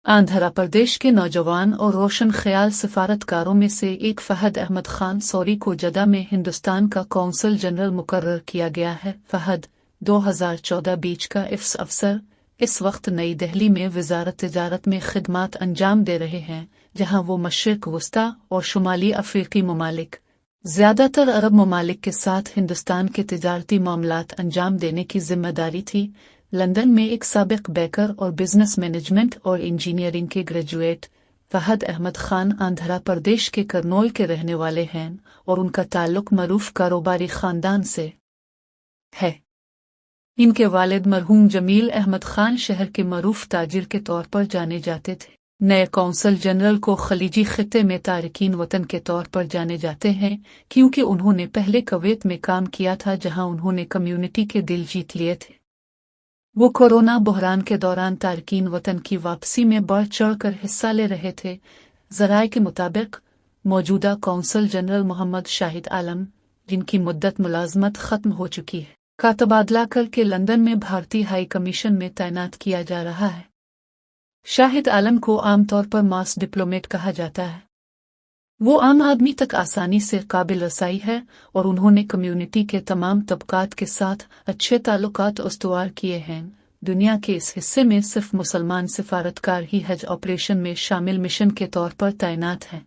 आंध्र प्रदेश के नौजवान और रोशन ख्याल सफारतकारों में से एक फहद अहमद खान सौरी को जद्दा में हिंदुस्तान का कौंसल जनरल मुकर्रर किया गया है। फहद 2014 बीच का इफ्स अफसर इस वक्त नई दिल्ली में वजारत तिजारत में खिदमात अंजाम दे रहे हैं, जहां वो मशरिक वस्ता और शुमाली अफ्रीकी ममालिक, ज्यादातर अरब ममालिक के साथ हिंदुस्तान के तिजारती मामलात अंजाम देने की जिम्मेदारी थी। लंदन में एक साबिक बेकर और बिजनेस मैनेजमेंट और इंजीनियरिंग के ग्रेजुएट फहद अहमद खान आंध्र प्रदेश के करनौल के रहने वाले हैं और उनका ताल्लुक मरूफ कारोबारी खानदान से है। इनके वालिद मरहूम जमील अहमद खान शहर के मरूफ ताजिर के तौर पर जाने जाते थे। नए कौंसल जनरल को खलीजी खित्ते में तारकीन वतन के तौर पर जाने जाते हैं, क्योंकि उन्होंने पहले कुवैत में काम किया था, जहां उन्होंने कम्युनिटी के दिल जीत लिए थे। वो कोरोना बहरान के दौरान तारकीन वतन की वापसी में बढ़ चढ़ कर हिस्सा ले रहे थे। ज़राए के मुताबिक मौजूदा कौंसल जनरल मोहम्मद शाहिद आलम, जिनकी मुद्दत मुलाजमत खत्म हो चुकी है, का तबादला करके लंदन में भारतीय हाई कमीशन में तैनात किया जा रहा है। शाहिद आलम को आमतौर पर मास डिप्लोमेट कहा जाता है। वो आम आदमी तक आसानी से काबिल रसाई है और उन्होंने कम्युनिटी के तमाम तबकात के साथ अच्छे ताल्लुकात उस्तवार किए हैं। दुनिया के इस हिस्से में सिर्फ मुसलमान सिफारतकार ही हज ऑपरेशन में शामिल मिशन के तौर पर तैनात हैं।